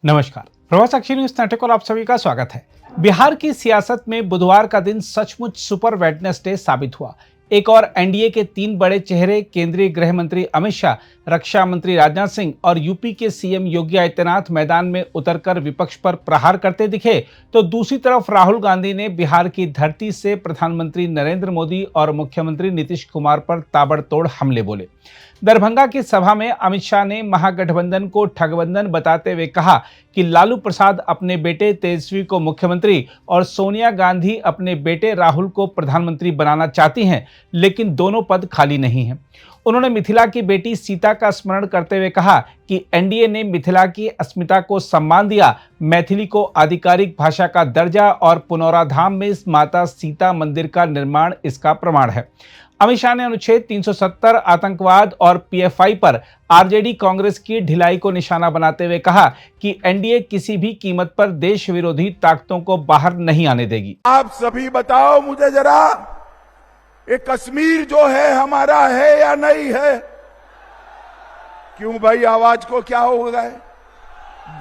नमस्कार, प्रभात साक्षी न्यूज नाटक और आप सभी का स्वागत है। बिहार की सियासत में बुधवार का दिन सचमुच सुपर वेडनेसडे साबित हुआ। एक और एनडीए के 3 बड़े चेहरे केंद्रीय गृह मंत्री अमित शाह, रक्षा मंत्री राजनाथ सिंह और यूपी के सीएम योगी आदित्यनाथ मैदान में उतरकर विपक्ष पर प्रहार करते दिखे, तो दूसरी तरफ राहुल गांधी ने बिहार की धरती से प्रधानमंत्री नरेंद्र मोदी और मुख्यमंत्री नीतीश कुमार पर ताबड़तोड़ हमले बोले। दरभंगा की सभा में अमित शाह ने महागठबंधन को ठगबंधन बताते हुए कहा कि लालू प्रसाद अपने बेटे तेजस्वी को मुख्यमंत्री और सोनिया गांधी अपने बेटे राहुल को प्रधानमंत्री बनाना चाहती हैं, लेकिन दोनों पद खाली नहीं हैं। उन्होंने मिथिला की बेटी सीता का स्मरण करते हुए कहा कि एनडीए ने मिथिला की अस्मिता को सम्मान दिया, मैथिली को आधिकारिक भाषा का दर्जा और पुनौराधाम में माता सीता मंदिर का निर्माण इसका प्रमाण है। अमित शाह ने अनुच्छेद 370 आतंकवाद और पीएफआई पर आरजेडी कांग्रेस की ढिलाई को निशाना बनाते हुए कहा कि एनडीए किसी भी कीमत पर देश विरोधी ताकतों को बाहर नहीं आने देगी। आप सभी बताओ मुझे जरा, ये कश्मीर जो है हमारा है या नहीं है? क्यों भाई, आवाज को क्या हो गया?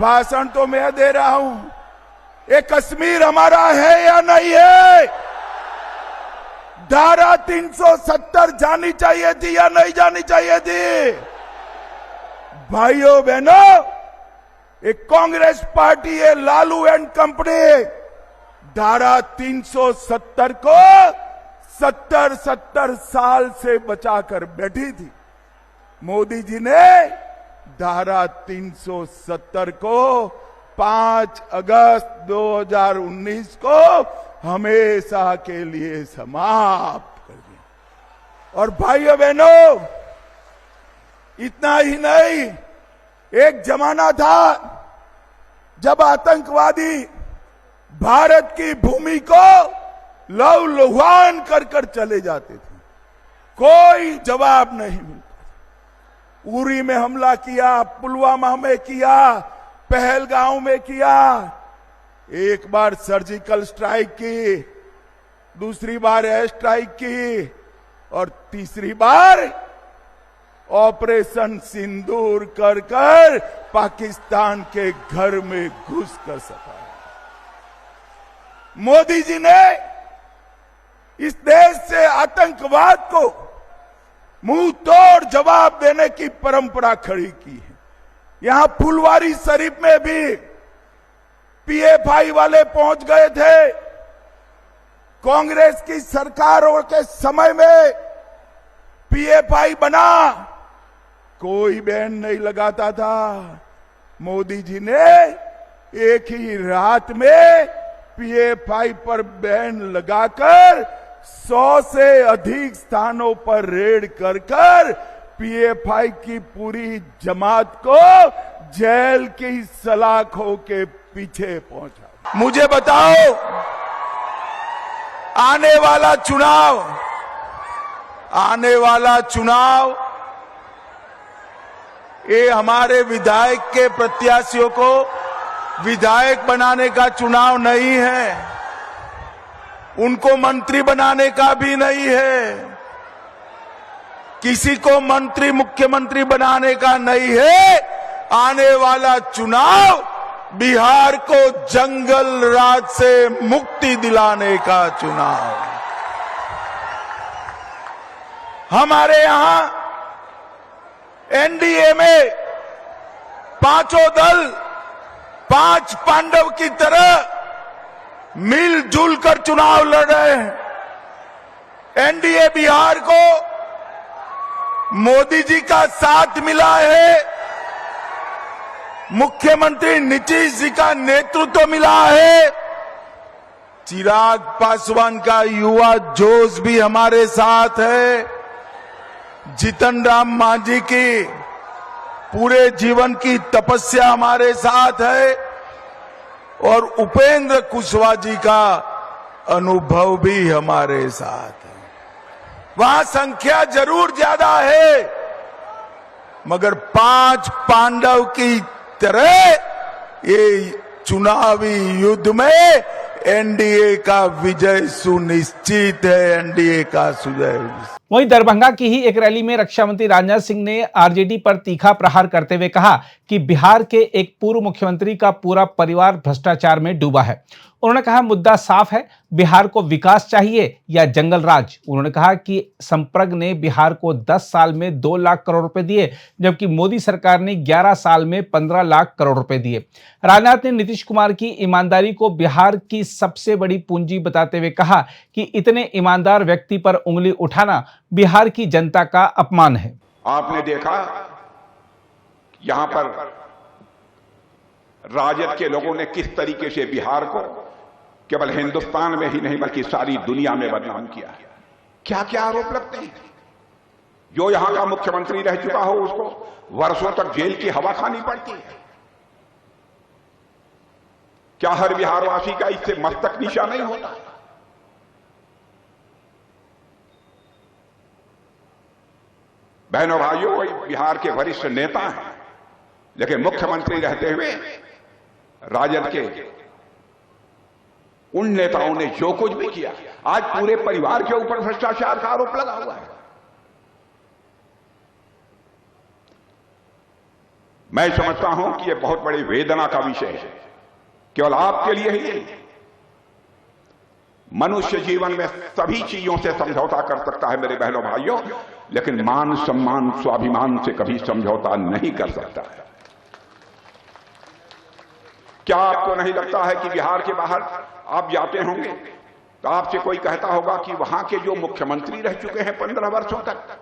भाषण तो मैं दे रहा हूं। ये कश्मीर हमारा है या नहीं है? धारा 370 जानी चाहिए थी या नहीं जानी चाहिए थी? भाइयों बहनों, एक कांग्रेस पार्टी है लालू एंड कंपनी, धारा 370 को 70 साल से बचाकर बैठी थी। मोदी जी ने धारा 370 को 5 अगस्त 2019 को हमेशा के लिए समाप्त कर दिया। और भाइयों बहनों, इतना ही नहीं, एक जमाना था जब आतंकवादी भारत की भूमि को लहूलुहान कर कर चले जाते थे, कोई जवाब नहीं मिलता। उरी में हमला किया, पुलवामा में किया, पहलगांव में किया, एक बार सर्जिकल स्ट्राइक की, दूसरी बार एयर स्ट्राइक की और तीसरी बार ऑपरेशन सिंदूर कर कर पाकिस्तान के घर में घुस कर सका। मोदी जी ने इस देश से आतंकवाद को मुंह तोड़ जवाब देने की परंपरा खड़ी की है। यहां फुलवारी शरीफ में भी पीएफआई वाले पहुंच गए थे। कांग्रेस की सरकारों के समय में पीएफआई बना, कोई बैन नहीं लगाता था। मोदी जी ने एक ही रात में पीएफआई पर बैन लगाकर 100 से अधिक स्थानों पर रेड कर कर पीएफआई की पूरी जमात को जेल की सलाखों के पीछे पहुंचा। मुझे बताओ, आने वाला चुनाव ये हमारे विधायक के प्रत्याशियों को विधायक बनाने का चुनाव नहीं है, उनको मंत्री बनाने का भी नहीं है, किसी को मंत्री मुख्यमंत्री बनाने का नहीं है। आने वाला चुनाव बिहार को जंगल राज से मुक्ति दिलाने का चुनाव। हमारे यहां एनडीए में पांचों दल 5 पांडव की तरह मिलजुल कर चुनाव लड़ रहे हैं। एनडीए बिहार को मोदी जी का साथ मिला है, मुख्यमंत्री नीतीश जी का नेतृत्व मिला है, चिराग पासवान का युवा जोश भी हमारे साथ है, जीतन राम मांझी की पूरे जीवन की तपस्या हमारे साथ है और उपेंद्र कुशवाहा जी का अनुभव भी हमारे साथ है। वहां संख्या जरूर ज्यादा है, मगर 5 पांडव की तरह ये चुनावी युद्ध में एनडीए का विजय सुनिश्चित है। एनडीए का विजय वहीं दरभंगा की ही एक रैली में रक्षा मंत्री राजनाथ सिंह ने आरजेडी पर तीखा प्रहार करते हुए कहा कि बिहार के एक पूर्व मुख्यमंत्री का पूरा परिवार भ्रष्टाचार में डूबा है। उन्होंने कहा मुद्दा साफ है, बिहार को विकास चाहिए या जंगल राज। उन्होंने कहा कि संप्रग ने बिहार को 10 साल में 2 लाख करोड़ रुपए दिए, जबकि मोदी सरकार ने 11 साल में 15 लाख करोड़ रुपए दिए। राजनाथ ने नीतीश कुमार की ईमानदारी को बिहार की सबसे बड़ी पूंजी बताते हुए कहा कि इतने ईमानदार व्यक्ति पर उंगली उठाना बिहार की जनता का अपमान है। आपने देखा यहां पर राजद के लोगों ने किस तरीके से बिहार को केवल हिंदुस्तान में ही नहीं बल्कि सारी दुनिया में बदनाम किया। क्या क्या आरोप लगते हैं। जो यहां का मुख्यमंत्री रह चुका हो उसको वर्षों तक जेल की हवा खानी पड़ती है। क्या हर बिहारवासी का इससे मस्तक नीचा नहीं होता। बहनों भाइयों, वही बिहार के वरिष्ठ नेता हैं, लेकिन मुख्यमंत्री रहते हुए राजद के उन नेताओं ने जो कुछ भी किया, आज पूरे परिवार के ऊपर भ्रष्टाचार का आरोप लगा हुआ है। मैं समझता हूं कि यह बहुत बड़ी वेदना का विषय है, केवल आपके लिए ही नहीं। मनुष्य जीवन में सभी चीजों से समझौता कर सकता है मेरे बहनों भाइयों, लेकिन मान सम्मान स्वाभिमान से कभी समझौता नहीं कर सकता है। क्या आपको नहीं लगता है कि बिहार के बाहर आप जाते होंगे तो आपसे कोई कहता होगा कि वहां के जो मुख्यमंत्री रह चुके हैं 15 वर्षों तक,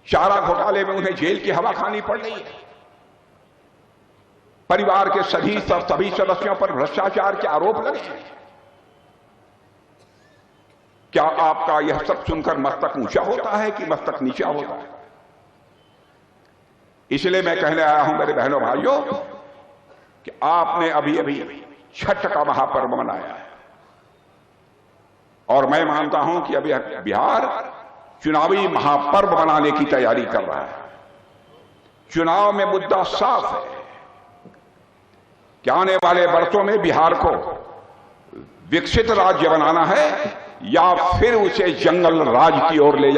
चारा घोटाले में उन्हें जेल की हवा खानी पड़ रही है, परिवार के सभी सदस्यों पर भ्रष्टाचार के आरोप लगे हैं। क्या आपका यह सब सुनकर मस्तक ऊंचा होता है कि मस्तक नीचा होता है। इसलिए मैं कहने आया हूं मेरे बहनों भाइयों कि आपने अभी अभी छठ का महापर्व मनाया है और मैं मानता हूं कि अभी बिहार चुनावी महापर्व मनाने की तैयारी कर रहा है। चुनाव में मुद्दा साफ है कि आने वाले वर्षों में बिहार को विकसित राज्य बनाना है या फिर उसे जंगल राज की ओर ले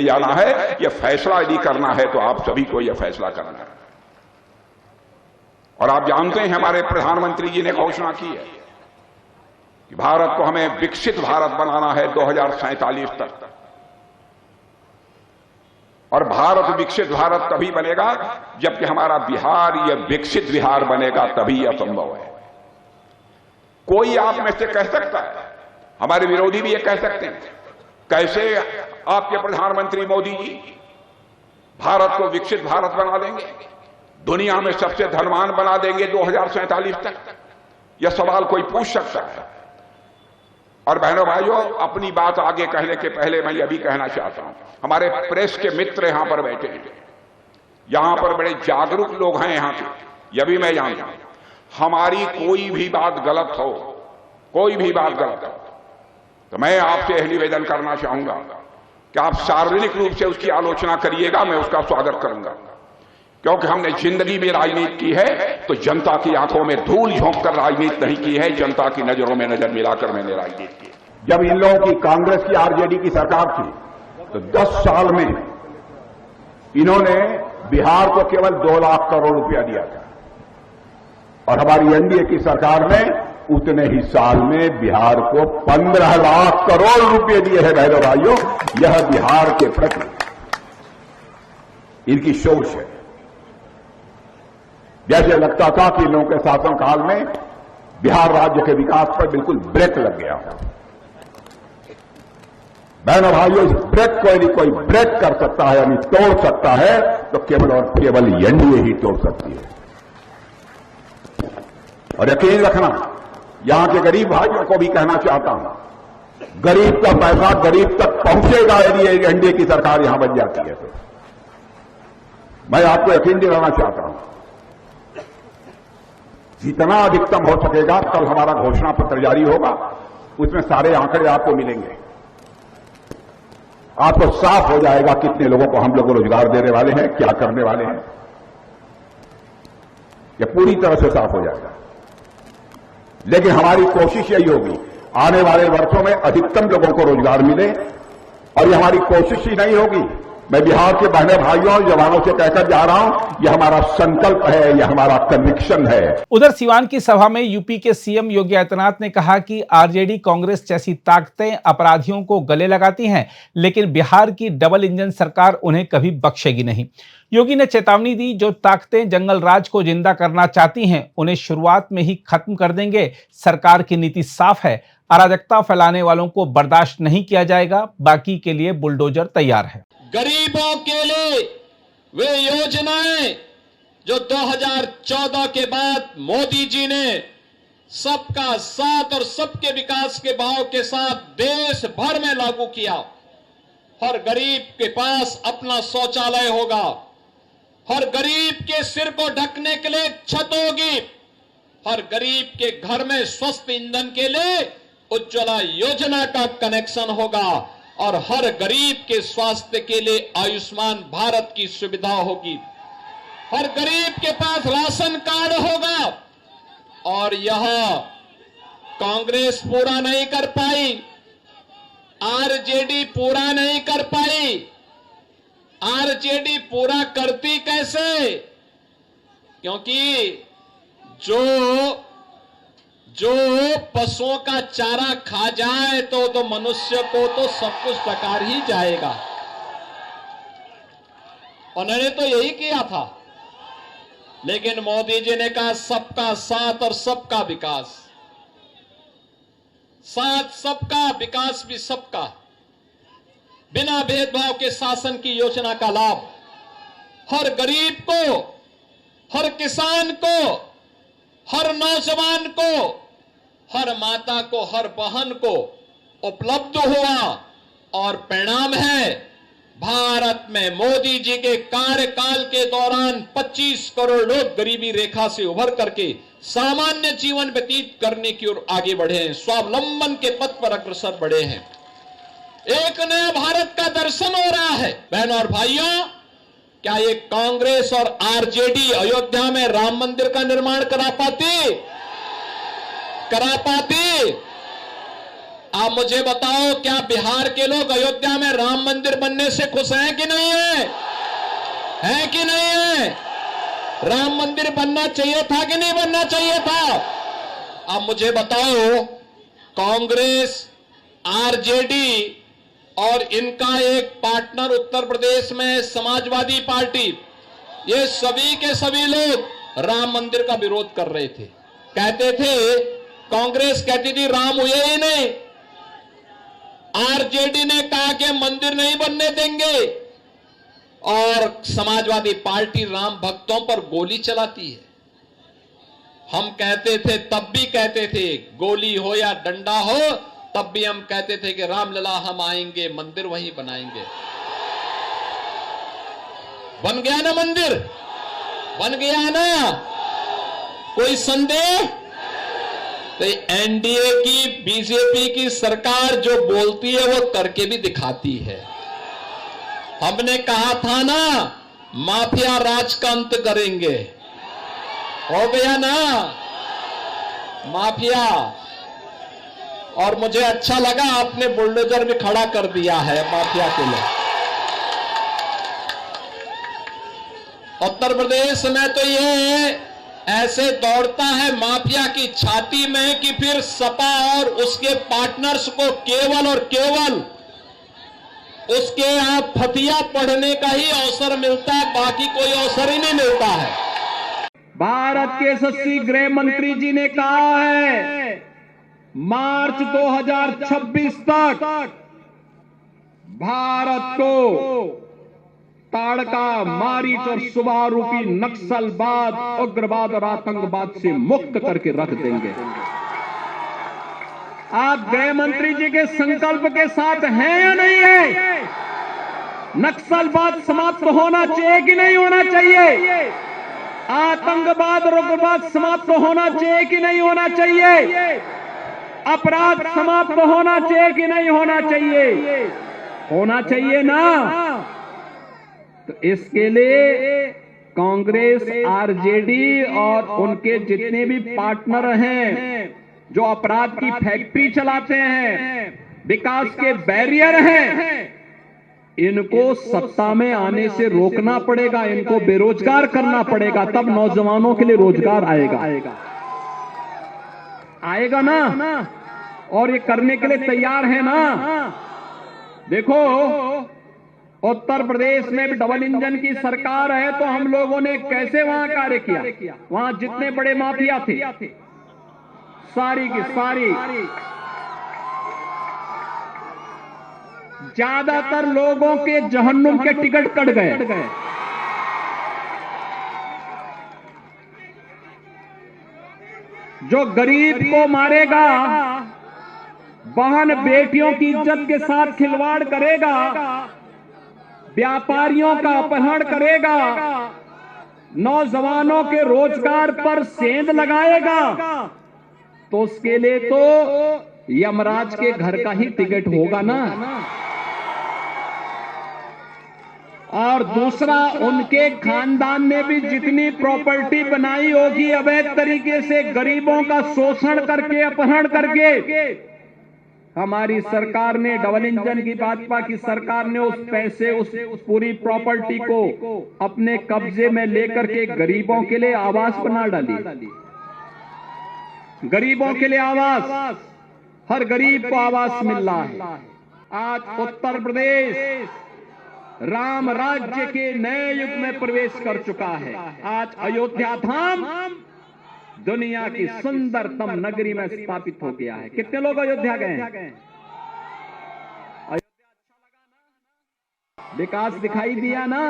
जाना है। यह फैसला यदि करना है तो आप सभी को यह फैसला करना है। और आप जानते हैं हमारे प्रधानमंत्री जी ने घोषणा की है कि भारत को हमें विकसित भारत बनाना है 2047 तक। और भारत विकसित भारत तभी बनेगा जबकि हमारा बिहार यह विकसित बिहार बनेगा, तभी यह संभव है। कोई आप में से कह सकता है, हमारे विरोधी भी ये कह सकते हैं, कैसे आपके प्रधानमंत्री मोदी जी भारत को विकसित भारत बना देंगे, दुनिया में सबसे धनवान बना देंगे 2047 तक। यह सवाल कोई पूछ सकता है। और बहनों भाइयों, अपनी बात आगे कहने के पहले मैं यह भी कहना चाहता हूं, हमारे प्रेस के मित्र यहां पर बैठे हैं, यहां पर बड़े जागरूक लोग हैं यहां के, यह भी मैं जानता हूं। हमारी कोई भी बात गलत हो, कोई भी बात गलत हो, तो मैं आपसे यह निवेदन करना चाहूंगा कि आप सार्वजनिक रूप से उसकी आलोचना करिएगा, मैं उसका स्वागत करूंगा। क्योंकि हमने जिंदगी में राजनीति की है तो जनता की आंखों में धूल झोंक कर राजनीति नहीं की है, जनता की नजरों में नजर मिलाकर मैंने राजनीति की। जब इन लोगों की कांग्रेस की आरजेडी की सरकार थी तो 10 साल में इन्होंने बिहार को केवल 2 लाख करोड़ रुपया दिया था और हमारी एनडीए की सरकार ने उतने ही साल में बिहार को 15 लाख करोड़ रुपए दिए हैं। बहनों भाइयों, यह बिहार के प्रति इनकी सोच है। जैसे लगता था कि इन लोगों के शासनकाल में बिहार राज्य के विकास पर बिल्कुल ब्रेक लग गया। बहनों भाइयों, इस ब्रेक को यदि कोई ब्रेक कर सकता है यानी तोड़ सकता है तो केवल और केवल एनडीए ही तोड़ सकती है। और यकीन रखना, यहां के गरीब भाइयों को भी कहना चाहता हूं, गरीब का पैसा गरीब तक पहुंचेगा यदि एनडीए की सरकार यहां बन जाती है तो। मैं आपको यकीन दिलाना चाहता हूं, जितना अधिकतम हो सकेगा कल हमारा घोषणा पत्र जारी होगा, उसमें सारे आंकड़े आपको मिलेंगे। आपको साफ हो जाएगा कितने लोगों को हम लोग रोजगार देने वाले हैं, क्या करने वाले हैं, यह पूरी तरह से साफ हो जाएगा। लेकिन हमारी कोशिश यही होगी आने वाले वर्षों में अधिकतम लोगों को रोजगार मिले और ये हमारी कोशिश ही नहीं होगी। मैं बिहार के बहने भाइयों और जवानों से कहकर जा रहा हूं, यह हमारा संकल्प है, यह हमारा कन्विक्शन है। उधर सीवान की सभा में यूपी के सीएम योगी आदित्यनाथ ने कहा कि आरजेडी कांग्रेस जैसी ताकतें अपराधियों को गले लगाती हैं, लेकिन बिहार की डबल इंजन सरकार उन्हें कभी बख्शेगी नहीं। योगी ने चेतावनी दी, जो ताकतें जंगल राज को जिंदा करना चाहती हैं उन्हें शुरुआत में ही खत्म कर देंगे। सरकार की नीति साफ है, अराजकता फैलाने वालों को बर्दाश्त नहीं किया जाएगा, बाकी के लिए बुलडोजर तैयार है। गरीबों के लिए वे योजनाएं जो 2014 के बाद मोदी जी ने सबका साथ और सबके विकास के भाव के साथ देश भर में लागू किया। हर गरीब के पास अपना शौचालय होगा, हर गरीब के सिर को ढकने के लिए छत होगी, हर गरीब के घर में स्वस्थ ईंधन के लिए उज्ज्वला योजना का कनेक्शन होगा और हर गरीब के स्वास्थ्य के लिए आयुष्मान भारत की सुविधा होगी। हर गरीब के पास राशन कार्ड होगा। और यह कांग्रेस पूरा नहीं कर पाई, आरजेडी पूरा नहीं कर पाई। आरजेडी पूरा करती कैसे? क्योंकि जो पशुओं का चारा खा जाए तो मनुष्य को तो सब कुछ टकार ही जाएगा। उन्होंने तो यही किया था, लेकिन मोदी जी ने कहा सबका साथ और सबका विकास। साथ सबका, विकास भी सबका। बिना भेदभाव के शासन की योजना का लाभ हर गरीब को, हर किसान को, हर नौजवान को, हर माता को, हर बहन को उपलब्ध हुआ। और परिणाम है, भारत में मोदी जी के कार्यकाल के दौरान 25 करोड़ लोग गरीबी रेखा से उभर करके सामान्य जीवन व्यतीत करने की ओर आगे बढ़े हैं, स्वावलंबन के पथ पर अग्रसर बढ़े हैं। एक नया भारत का दर्शन हो रहा है। बहनों और भाइयों, क्या ये कांग्रेस और आरजेडी अयोध्या में राम मंदिर का निर्माण करा पाती? आप मुझे बताओ, क्या बिहार के लोग अयोध्या में राम मंदिर बनने से खुश हैं कि नहीं है? है कि नहीं है? राम मंदिर बनना चाहिए था कि नहीं बनना चाहिए था? आप मुझे बताओ, कांग्रेस, आरजेडी और इनका एक पार्टनर उत्तर प्रदेश में समाजवादी पार्टी, ये सभी के सभी लोग राम मंदिर का विरोध कर रहे थे। कहते थे, कांग्रेस कहती थी राम हुए ही नहीं, आरजेडी ने कहा कि मंदिर नहीं बनने देंगे, और समाजवादी पार्टी राम भक्तों पर गोली चलाती है। हम कहते थे, तब भी कहते थे, गोली हो या डंडा हो, तब भी हम कहते थे कि रामलला हम आएंगे, मंदिर वहीं बनाएंगे। बन गया ना मंदिर? बन गया ना? कोई संदेह? तो एनडीए की, बीजेपी की सरकार जो बोलती है वो करके भी दिखाती है। हमने कहा था ना, माफिया राज का अंत करेंगे, हो गया ना माफिया। और मुझे अच्छा लगा, आपने बुलडोजर भी खड़ा कर दिया है माफिया के लिए। उत्तर प्रदेश में तो ये ऐसे दौड़ता है माफिया की छाती में कि फिर सपा और उसके पार्टनर्स को केवल और केवल उसके यहां फतिया पढ़ने का ही अवसर मिलता है, बाकी कोई अवसर ही नहीं मिलता है। भारत के यशस्वी गृह मंत्री जी ने कहा है, मार्च 2026 तक भारत को ताड़का, मारीच और सुबह रूपी नक्सलवाद, उग्रवाद और आतंकवाद से मुक्त करके रख देंगे। आप गृह मंत्री जी के संकल्प के साथ हैं या नहीं है? नक्सलवाद समाप्त होना चाहिए कि नहीं होना चाहिए? आतंकवाद और उग्रवाद समाप्त होना चाहिए कि नहीं होना चाहिए? अपराध समाप्त होना चाहिए कि नहीं होना चाहिए? होना चाहिए ना। तो इसके लिए कांग्रेस, आरजेडी और उनके जितने भी पार्टनर हैं, जो अपराध की फैक्ट्री चलाते हैं, विकास के बैरियर हैं, इनको सत्ता में आने से रोकना पड़ेगा, इनको बेरोजगार करना पड़ेगा, तब नौजवानों के लिए रोजगार आएगा ना। और ये करने के लिए तैयार है ना। देखो, उत्तर प्रदेश में भी डबल इंजन की सरकार है, तो हम लोगों ने कैसे वहां कार्य किया। वहां जितने बड़े माफिया थे सारी की सारी, ज्यादातर लोगों के जहन्नुम के टिकट कट गए। जो गरीब को मारेगा, बहन बेटियों की इज्जत के साथ खिलवाड़ करेगा, व्यापारियों का अपहरण करेगा, नौजवानों के रोजगार पर सेंध लगाएगा, तो उसके लिए तो यमराज के घर का ही टिकट होगा ना। और दूसरा, उनके खानदान ने भी जितनी प्रॉपर्टी बनाई होगी अवैध तरीके से, गरीबों का शोषण करके, अपहरण करके, हमारी सरकार ने, डबल इंजन की भाजपा की सरकार ने उस पैसे, उस पूरी प्रॉपर्टी को अपने कब्जे में लेकर के गरीबों के लिए आवास बना डाली। गरीबों के लिए आवास, हर गरीब को आवास मिल रहा है। आज उत्तर प्रदेश राम राज्य के नए युग में प्रवेश कर चुका है। आज अयोध्या धाम दुनिया की सुंदरतम नगरी में स्थापित हो गया है। कितने लोग अयोध्या गए हैं? अयोध्या अच्छा लगा ना? विकास दिखाई दिया ना?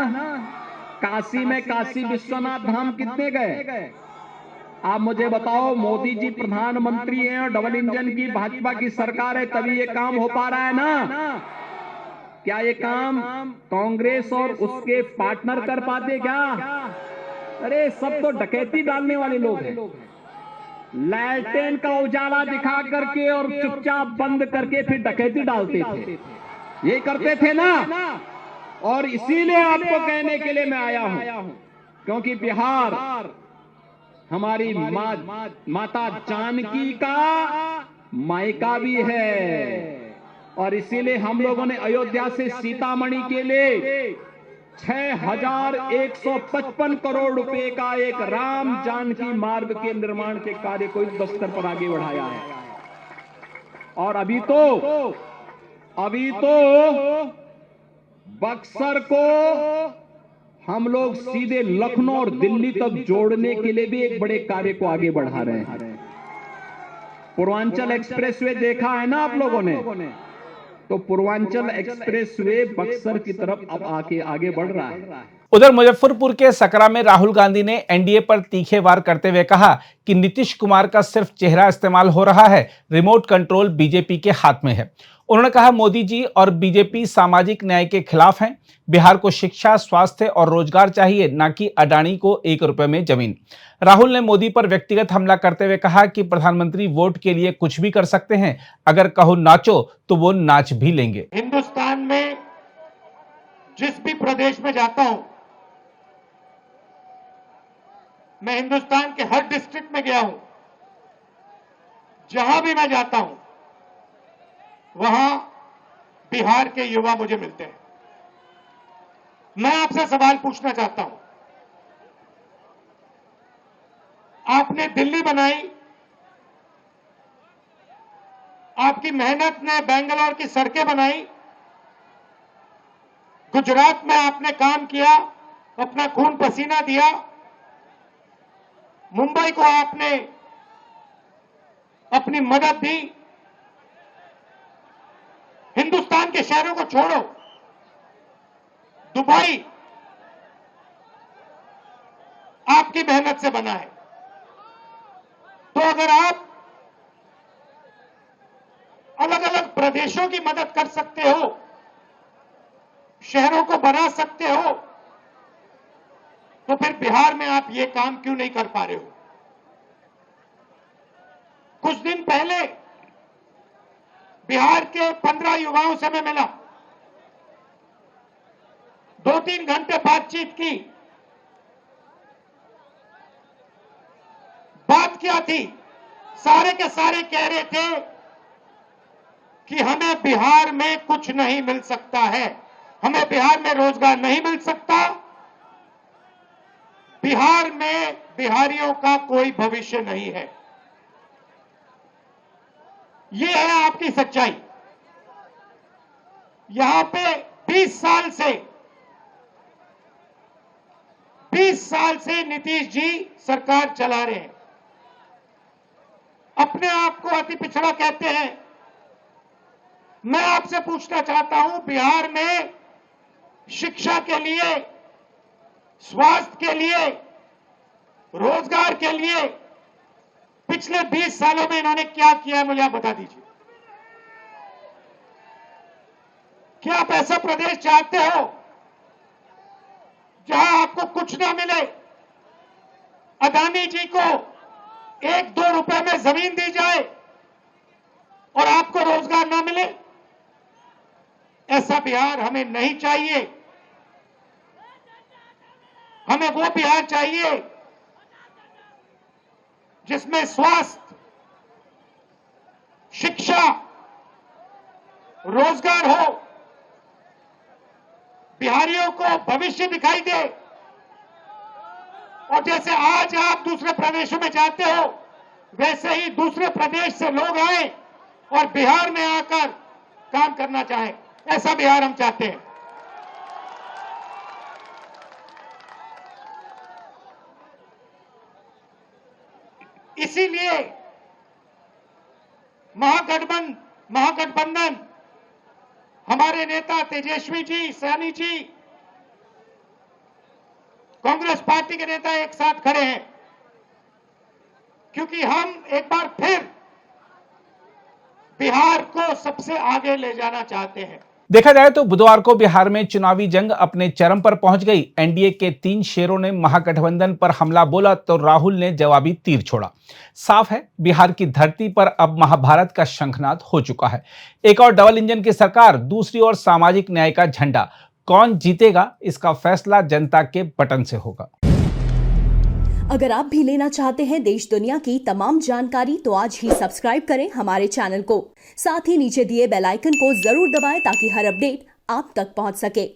काशी में काशी विश्वनाथ धाम कितने गए? आप मुझे बताओ, मोदी जी प्रधानमंत्री हैं और डबल इंजन की भाजपा की सरकार है, तभी ये काम हो पा रहा है ना। क्या ये काम कांग्रेस और उसके पार्टनर कर पाते क्या? अरे सब तो डकैती डालने वाले लोग हैं। लैल्टेन का उजाला दिखा करके और चुपचाप बंद करके फिर डकैती डालते थे, ये करते थे ना। और इसीलिए आपको कहने के लिए मैं आया हूं, क्योंकि बिहार हमारी माता जानकी का मायका भी है। और इसीलिए हम लोगों ने अयोध्या से सीतामढ़ी के लिए 6155 करोड़ रुपए का एक राम जानकी मार्ग के निर्माण के कार्य को इस स्तर पर आगे बढ़ाया है। और अभी तो बक्सर को हम लोग सीधे लखनऊ और दिल्ली तक जोड़ने के लिए भी एक बड़े कार्य को आगे बढ़ा रहे हैं। पूर्वांचल एक्सप्रेसवे देखा है ना आप लोगों ने, तो पूर्वांचल एक्सप्रेसवे बक्सर की तरफ अब आगे बढ़ रहा है। उधर मुजफ्फरपुर के सकरा में राहुल गांधी ने एनडीए पर तीखे वार करते हुए कहा कि नीतीश कुमार का सिर्फ चेहरा इस्तेमाल हो रहा है, रिमोट कंट्रोल बीजेपी के हाथ में है। उन्होंने कहा, मोदी जी और बीजेपी सामाजिक न्याय के खिलाफ हैं। बिहार को शिक्षा, स्वास्थ्य और रोजगार चाहिए, ना कि अडानी को 1 रुपए में जमीन। राहुल ने मोदी पर व्यक्तिगत हमला करते हुए कहा कि प्रधानमंत्री वोट के लिए कुछ भी कर सकते हैं, अगर कहो नाचो तो वो नाच भी लेंगे। हिंदुस्तान में जिस भी प्रदेश में जाता हूं, मैं हिंदुस्तान के हर डिस्ट्रिक्ट में गया हूं, जहां भी मैं जाता हूं वहां बिहार के युवा मुझे मिलते हैं। मैं आपसे सवाल पूछना चाहता हूं, आपने दिल्ली बनाई, आपकी मेहनत ने बेंगलोर की सड़कें बनाई, गुजरात में आपने काम किया, अपना खून पसीना दिया, मुंबई को आपने अपनी मदद दी। हिंदुस्तान के शहरों को छोड़ो, दुबई आपकी मेहनत से बना है। तो अगर आप अलग अलग प्रदेशों की मदद कर सकते हो, शहरों को बना सकते हो, तो फिर बिहार में आप ये काम क्यों नहीं कर पा रहे हो? कुछ दिन पहले बिहार के 15 युवाओं से मैं मिला, 2-3 घंटे बातचीत की। बात क्या थी? सारे के सारे कह रहे थे कि हमें बिहार में कुछ नहीं मिल सकता है, हमें बिहार में रोजगार नहीं मिल सकता, बिहार में बिहारियों का कोई भविष्य नहीं है। ये है आपकी सच्चाई। यहां पे 20 साल से नीतीश जी सरकार चला रहे हैं। अपने आप को अति पिछड़ा कहते हैं। मैं आपसे पूछना चाहता हूं, बिहार में शिक्षा के लिए, स्वास्थ्य के लिए, रोजगार के लिए पिछले 20 सालों में इन्होंने क्या किया है, मुझे आप बता दीजिए। क्या आप ऐसा प्रदेश चाहते हो जहां आपको कुछ ना मिले, अदानी जी को 1-2 रुपए में जमीन दी जाए और आपको रोजगार ना मिले? ऐसा बिहार हमें नहीं चाहिए। हमें वो बिहार चाहिए जिसमें स्वास्थ्य, शिक्षा, रोजगार हो, बिहारियों को भविष्य दिखाई दे। और जैसे आज आप दूसरे प्रदेशों में जाते हो, वैसे ही दूसरे प्रदेश से लोग आए और बिहार में आकर काम करना चाहें। ऐसा बिहार हम चाहते हैं। इसीलिए महागठबंधन, हमारे नेता तेजस्वी जी, सैनी जी, कांग्रेस पार्टी के नेता एक साथ खड़े हैं, क्योंकि हम एक बार फिर बिहार को सबसे आगे ले जाना चाहते हैं। देखा जाए तो बुधवार को बिहार में चुनावी जंग अपने चरम पर पहुंच गई। एनडीए के 3 शेरों ने महागठबंधन पर हमला बोला तो राहुल ने जवाबी तीर छोड़ा। साफ है, बिहार की धरती पर अब महाभारत का शंखनाद हो चुका है। एक और डबल इंजन की सरकार, दूसरी ओर सामाजिक न्याय का झंडा। कौन जीतेगा, इसका फैसला जनता के बटन से होगा। अगर आप भी लेना चाहते हैं देश दुनिया की तमाम जानकारी तो आज ही सब्सक्राइब करें हमारे चैनल को। साथ ही नीचे दिए बेल आइकन को जरूर दबाएं ताकि हर अपडेट आप तक पहुंच सके।